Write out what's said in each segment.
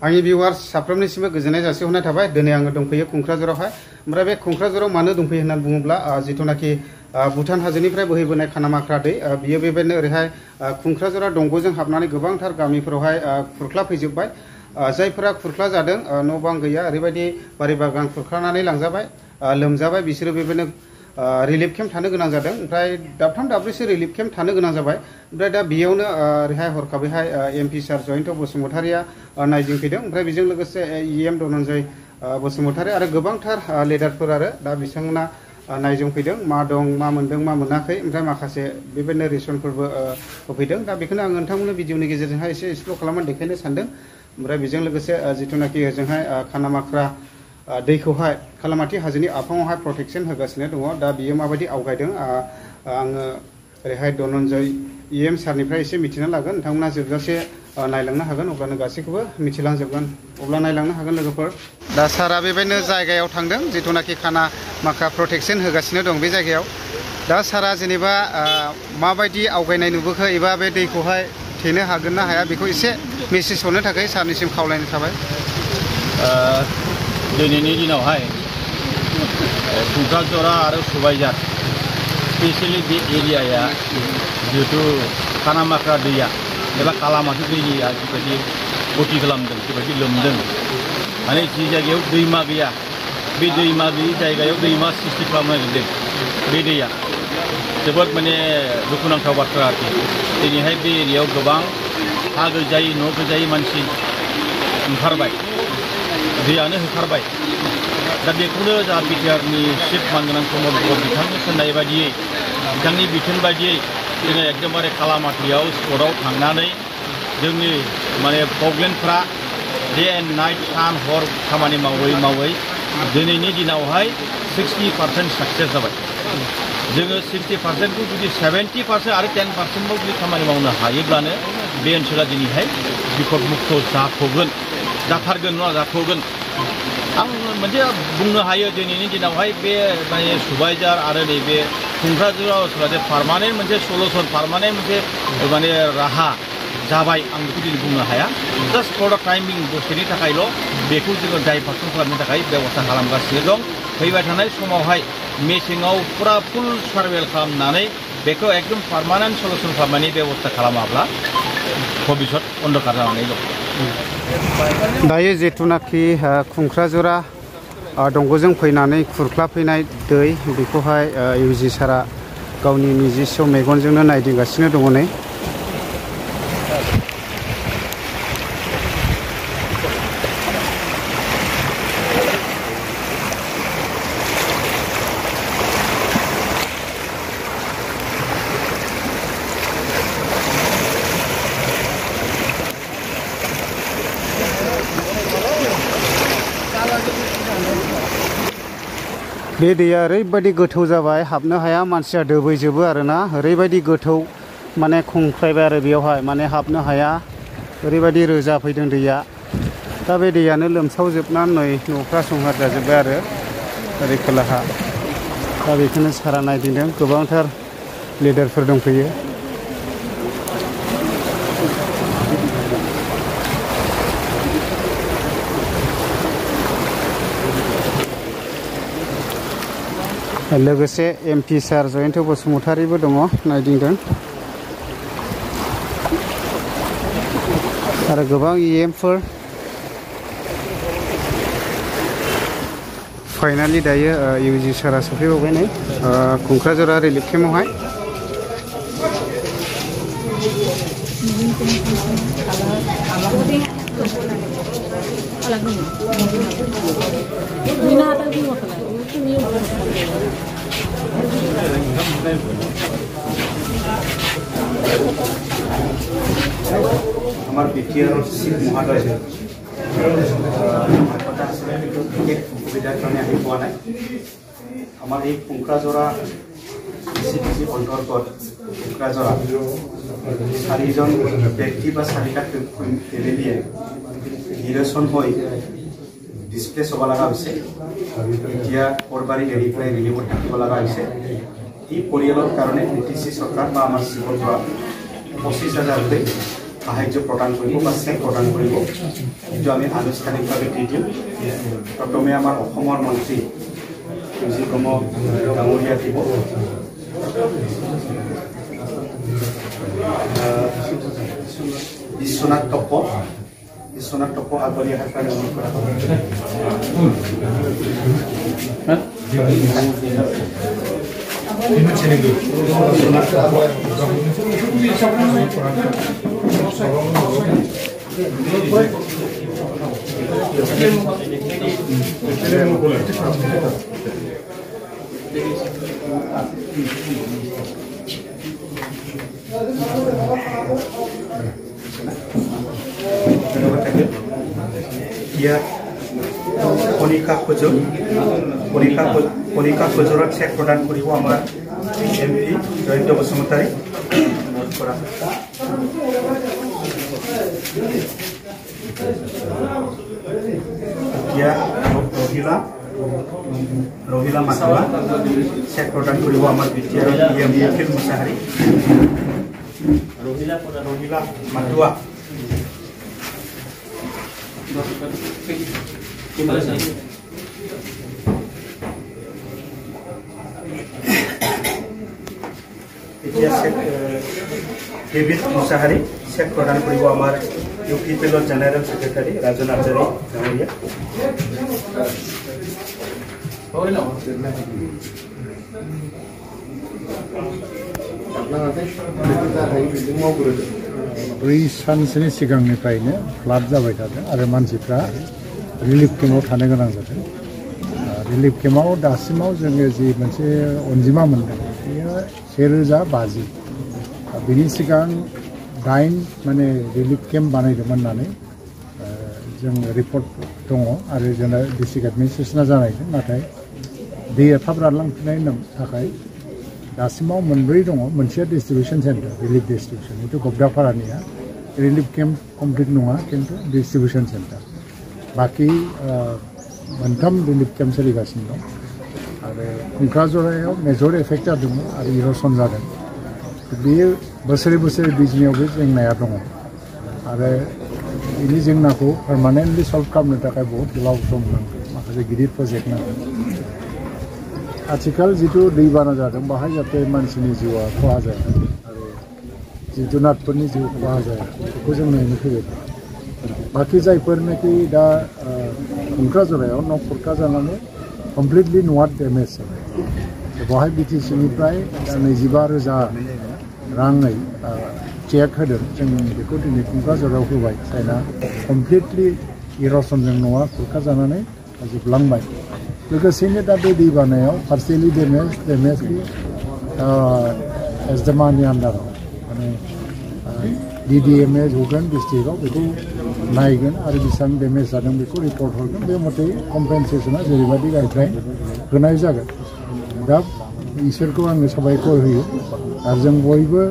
आंनि भिउवार्स साफ्रोमनिसिमबो गोजोननाय जासिहरनाय थाबाय। दिनै आङो दंफैयो क'क्राझारावहाय। ओमफ्राय बे क'क्राझाराव मानो दंफैयो होननानै बुङोब्ला जिथुनाखि भुटान हाजोनिफ्राय बोहैबोनाय खानामाख्रा दै बियो बेबायदिनो ओरैहाय क'क्राझारा दंग'जों हाबनानै गोबांथार गामिफोरावहाय खुरख्ला फैजोबबाय। जायफोरा खुरख्ला जादों न' बां गैया ओरैबायदि बारि बागान खुरख्लानानै लांजाबाय, लोमजाबाय, बिसोरो बेबायदिनो रिलिफ केम्प थानो गोनां जादों। ओमफ्राय दाबथाम दाब्रैसो रिलिफ केम्प थानो गोनां जाबाय। ओमफ्राय दा बेयावनो ओरैहाय हरखाबैहाय एमपि सार जयन्त बसुमतारिया नायदिंफैदों। ओमफ्राय बेजों लोगोसे EM धनन्जय बसुमतारी आरो गोबांथार लिडारफोर आरो दा बिथांमोना नायदिंफैदों। मा दं, मा मोनदों, मा मोनाखै, ओमफ्राय माखासे बेबायदिनो रेसनफोरबो होफैदों। दा बेखौनो आं नोंथांमोननो भिडिअनि गेजेरजोंहाय एसे एक्सप्ल'र खालामनानै देखायनो सानदों। ओमफ्राय बेजों लोगोसे जिथुनाखि ओजोंहाय खानामाख्रा दैखौहाय खालामाथि हाजोनि आफाङावहाय प्रटेक्सन होगासिनो दङ। दा बियो माबायदि आवगायदों आङो ओरैहाय धनन्जय EM सारनिफ्राय एसे मिथिना लागोन। नोंथांमोना जोबजासे नायलांनो हागोन, अब्लानो गासैखौबो मिथिलांजोबगोन। अब्ला नायलांनो हागोन लोगोफोर। दा सारा बेबायदिनो जायगायाव थांदों जिथुनाखि खानामाख्रा प्रटेक्सन होगासिनो दं बे जायगायाव। दा सारा जेनेबा माबायदि आवगायनाय नुबोखो एबा बे दैखौहाय थेनो हागोन ना हाया बेखौ एसे मेसेज हरनो थाखाय सारनिसिम खावलायनाय थाबाय। दिनैनि दिनावहाय क'क्राझार आरो सुबाइझार स्पेसियेलि बे एरियाया जिहेतु खानामाख्रा दैया एबा कालामाथि दैया जिबायदि गति खालामदों, जिबायदि लोमदों, माने जि जायगायाव दैमा गैया बे दैमा गैयि जायगायाव दैमा सृष्टि खालामनो नागिरदों बे दैया। जोबोद माने दुखुनांथाव बाथ्रा आरोखि। दिनैहाय बे एरियायाव गोबां हा गैजायै, न' गैजायै मानसि ओंखारबाय, दैयानो होखारबाय। दा बेखौनो जा बिटिआरनि चिफ मानगोनां प्रमद बर बिथांनि थिननाय बायदियै, बिथांनि बिथोन बायदियै जोङो एकदमबारे खालामाथियाव स्पटआव थांनानै जोंनि माने प्रब्लेमफ्रा डे एन्ड नाइट सान हर खामानि मावै मावै दिनैनि दिनावहाय 60% साक्सेस जाबाय। जोङो 60%खौ जुदि 70% आरो 10%आव जुदि खामानि मावनो हायोब्लानो बे ओनसोला दिनैहाय बिपद मुक्त जाथारगोन नङा जाथ'गोन। आं मोनसे बुंनो हायो दिनैनि दिनावहाय बे माने सुबाइझार आरो नैबे क'क्राझाराव ओनसोला पारमानेन्ट मोनसे सलुसन, पारमानेन्ट मोनसे माने राहा जाबाय आं बेखौ दिनै बुंनो हाया। जास्ट फर द टाइमिं दसेनि थाखायल' बेखौ जोङो डाइभार्सन खालामनो थाखाय बेब'स्था खालामगासिनो दं। फैबाय थानाय समावहाय मेसेङाव फुरा फुल सार्भे खालामनानै बेखौ एकदम पारमानेन्ट सलुसन खालामनायनि बेब'स्था खालामाब्ला भबिष्यत अन्धकार जानानै दं। दायो जिथुनाखि क'क्राझारा दंग'जों फैनानै खुरख्ला फैनाय दै बेखौहाय UG सारा गावनि निजिस्स मेगनजोंनो नायदिंगासिनो दङ नै। बे दैया ओरैबायदि गोथौ जाबाय, हाबनो हाया, मानसिया दोबैजोबो आरोना। ओरैबायदि गोथौ माने खंख्लायबाय आरो बेयावहाय माने हाबनो हाया, ओरैबायदि रोजा फैदों दैया। दा बे दैयानो लोमसावजोबनानै न'फ्रा संहार जाजोब्बाय आरो ओरै खोलाहा। दा बेखौनो सारा नायदिंदों। गोबांथार लिडारफोर दंफैयो। लोगोसे MP सार जयन्त बसुमतारिबो दङ, नायदिंदों। आरो गोबां EM फोर। फाइनालि दायो UG सारा सफैबावबाय नै क'क्राझारा रिलिफ केम्पआवहाय। আমার বিটিআর চিফ মহাদয় কথা আছে বিশেষ সুবিধাৰ কাৰণে আহি পোৱা নাই। আমাৰ এই ক'ক্ৰাঝাৰা DCPC অন্তৰ্গত ক'ক্ৰাঝাৰা 4জন ব্যক্তি বা 4টা ফেমিলিয়ে নিৰসন হৈ ডিসপ্লেস হ'ব লগা হৈছে। এতিয়া কৰবাৰী এৰি পেলাই ৰিলিফত থাকিব লগা হৈছে। এই পৰিয়ালৰ কাৰণে BTC চৰকাৰ বা আমাৰ চিফৰ পৰা 25,000 সাহায্য প্ৰদান কৰিব বা চেক প্ৰদান কৰিব কিন্তু আমি আনুষ্ঠানিকভাৱে দি দিম প্ৰথমে আমাৰ অসমৰ মন্ত্ৰী যিকোনো ডাঙৰীয়া দিব বিশ্বনাথ টপ আগলি হাতকাৰী অনুৰোধ কৰা কণিকা খোজৰত চেক প্ৰদান কৰিব আমাৰ MP জয়ন্ত বসুমতাৰী অনুৰোধ কৰা এতিয়া ৰহিলা মাতুৱা চেক প্ৰদান কৰিব আমাৰ বিটিআৰ নিখিল মুছাহাৰী ৰহিলা মাতুৱা डेविड मुसाहारी चेक प्रदान करिब आमार UPPL जेनेरेल सेक्रेटारी राजन आचार्य डांगरिया ब्रै सानसोनि सिगांनिफ्रायनो फ्लाड जाबाय थादों आरो मानसिफ्रा रिलिफ केम्पआव थानो गोनां जादों रिलिफ केम्पआव दासिमाव जोङो जि मोनसे अनजिमा मोनदों बेयो 1050 बिनि सिगां 8 माने रिलिफ केम्प बानायदोंमोन होननानै जों रिपर्ट दङ आरो जोंना डिस्ट्रिक्ट एडमिनिस्ट्रेसना जानायदों नाथाय दैया थाब रानलांफिननायनि थाखाय दासिमाव मोनब्रै दङ मोनसेया डिस्ट्रिबिउसन सेन्टार रिलिफ डिस्ट्रिबिउसन बेथ' गबदापारानिया रिलिफ केम्प कमप्लिट नङा खिन्थु डिस्ट्रिबिउसन सेन्टार बाकी मोनथाम रिलिफ केम्प सोलिगासिनो दं आरो कुंक्राझाराव मेजर एफेक्ट जादोंमोन आरो इर'सन जादों बेयो बोसोरै बिजनेयाव बे जेंनाया दङ आरो बेनि जेंनाखौ पार्मानेन्टलि सल्भ खालामनो थाखाय बहुत गोलाव सम नांगौ माखासे गिदिर प्रजेक्ट नांगौ आथिखाल जिथु दैबाना जादों बाहाय जाहाथे मानसिनि जिउआ खहा जाया आरो जिब जुनारफोरनि जिउ खहा जाया बेखौ जों नायनो फैबाय बाकी जायफोरनाखि दा कुंक्राझाराव न' खुरखा जानानै कमप्लिटलि न'आ डेमेज जाबाय बेवहाय BTCनिफ्राय 25,000 राङै चेक होदों जों बेखौ दिनै कुंक्राझाराव होबाय जायना कमप्लिटलि इर'सनजों न'आ खुरखा जानानै जोबलांबाय लोगोसेनो दा बे दैबानायाव पार्शियेलि डेमेजलि एसडमानि आन्डाराव माने DDMA होगोन डिस्ट्रिक्टआव बेखौ नायगोन आरो बेसेबां डेमेज जादों बेखौ रिपर्ट हरगोन बे मथे कम्पेनसेसना जेरैबायदि गाइडलाइन होनाय जागोन दा इसोरखौ आङो साबायखर होयो आरो जों बयबो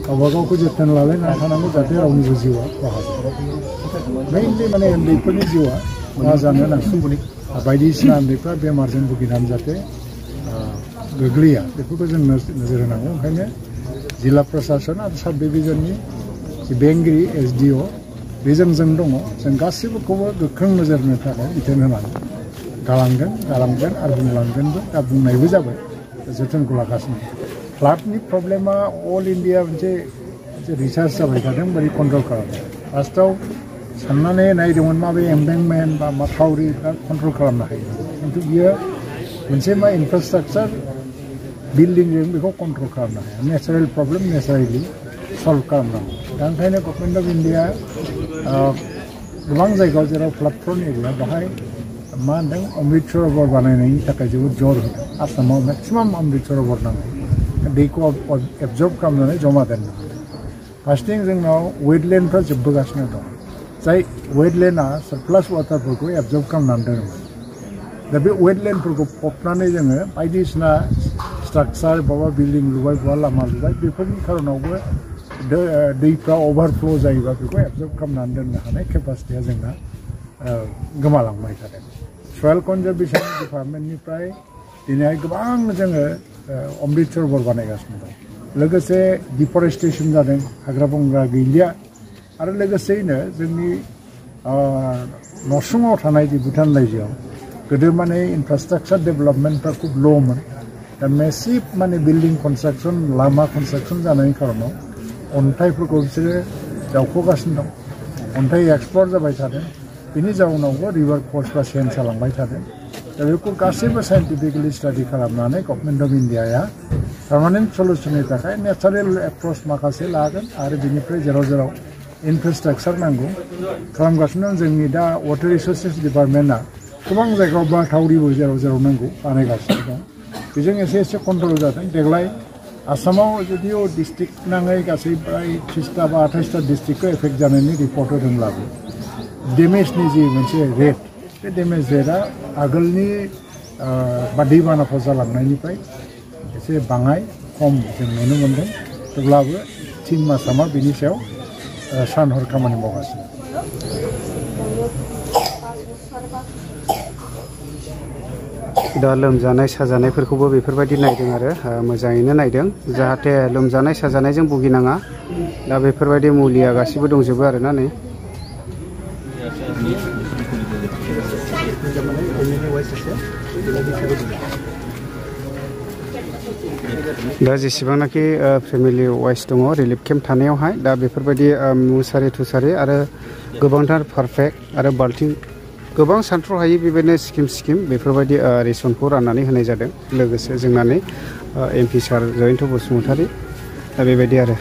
गावबा गावखौ जोथोन लालायनानै थानांगौ जाहाथे रावनिबो जिउआ खहा जाया मेइनलि माने उन्दैफोरनि जिउआ खहा जानो नाङा बायदिसिना उन्दैफ्रा बेमारजों भुगिनानै जाहाथे गोग्लैया बेफोरखौ जों नोजोर होनांगौ ओंखायनो जिल्ला प्रशासन आरो साब डिभिजननि जि बेंगिरि SDO बेजों जों दङ जों गासैबोखौबो गोख्रों नोजोर होनो थाखाय बिथोन होनांगौ गालांगोन आरो बुंलांगोनबो दा बुंनायबो जाबाय जोथोनखौ लागासिनो फ्लाडनि प्रब्लेमा अल इन्डिया मोनसे रिसार्च जाबाय थादों बोरै कन्ट्रल खालामनो फार्स्टआव साननानै नायदोंमोन माबे एम्बेंकमेन्ट बा माथावरिफ्रा कन्ट्रल खालामनो हायो खिन्थु बियो मोनसे मा इनफ्रास्ट्राक्चार बिल्डिंजों बेखौ कन्ट्रल खालामनो हाया नेचारेल प्रब्लेम नेचारेलि सल्भ खालामनांगौ दा ओंखायनो गभर्नमेन्ट अफ इन्डिया गोबां जायगायाव जेराव फ्लाड प्रन एरिया बाहाय मा होनदों अमृत सरोवर बानायनायनि थाखाय जोबोद जर होदों आसामाव मेक्सिमाम अमृत सरोवर नांगौ दैखौ एबजर्ब खालामनानै जमा दोननो फार्स्टिं जोंनाव वेटलेन्डफ्रा जोबबोगासिनो दं जाय वेटलेन्डआ सारप्लास वाटारफोरखौ एबजर्ब खालामनानै दोनोमोन दा बे वेटलेन्डफोरखौ फबनानै जोङो बायदिसिना स्ट्राक्चार बबा बिल्डिं लुबाय बबा लामा लुबाय बेफोरनि खारनावबो दैफ्रा अभारफ्ल' जायोबा बेखौ एबजर्ब खालामनानै दोननो हानाय केपासिटिया जोंना गोमालांबाय थादों सयल कनजारभेसन डिपार्टमेन्टनिफ्राय दिनैहाय गोबां जोङो अमृत सरोवर बानायगासिनो दं लोगोसे डिफरेस्टेसन जादों हाग्रा बंग्रा गैलिया आरो लोगोसेयैनो जोंनि नसुङाव थानाय जि भुटान रायजोआव गोदो माने इनफ्रास्ट्राक्चार डेभेलपमेन्टफ्रा खुब ल'मोन दा मेसिभ माने बिल्डिं कनस्ट्राक्सन लामा कनस्ट्राक्सन जानायनि खारनाव अन्थाइफोरखौ बिसोरो जावख'गासिनो दं अन्थाइ एक्सप्लर जाबाय थादों बिनि जाउनावबो रिभार कर्सफ्रा चेन्ज जालांबाय थादों दा बेखौ गासैबो साइन्टिफिकेलि स्टाडि खालामनानै गभर्नमेन्ट अफ इन्डियाया पार्मानेन्ट सल्युसननि थाखाय नेचारेल एप्रोच माखासे लागोन आरो बिनिफ्राय जेराव जेराव इनफ्रास्ट्राक्चार नांगौ खालामगासिनो जोंनि दा वाटार रिसोर्सेस डिपार्टमेन्टआ गोबां जायगायाव माथावरिबो जेराव जेराव नांगौ बानायगासिनो दं बेजों एसे एसे कन्ट्रल जादों देग्लाय आसामाव जुदिअ डिस्ट्रिक्ट नाङै गासै प्राय 30टा बा 28टा डिस्ट्रिक्टखौ एफेक्ट जानायनि रिपर्ट होदोंब्लाबो डेमेजनि जि मोनसे रेट बे डेमेज रेटआ आगोलनि बा दैबानाफोर जालांनायनिफ्राय एसे बाङाय खम जों नुनो मोन्दों थेवब्लाबो टिम आसामा बिनि सायाव सान हर खामानि मावगासिनो दा लोमजानाय साजानायफोरखौबो बेफोरबायदि नायदों आरो मोजाङैनो नायदों जाहाथे लोमजानाय साजानायजों भुगिनाङा दा बेफोरबायदि मुलिया गासिबो दंजोबो आरोना नै दा जेसेबांनाखि फेमिलि वाइज दङ रिलिफ केम्प थानायावहाय दा बेफोरबायदि मुसारि थुसारि आरो गोबांथार पारफेक्ट आरो बाल्थिं गोबां सानथ्र'हायि बेबायदिनो स्किम बेफोरबायदि रेसनखौ राननानै होनाय जादों लोगोसे जोंनानै एमपि सार जयन्त बसुमतारी दा बेबायदि आरो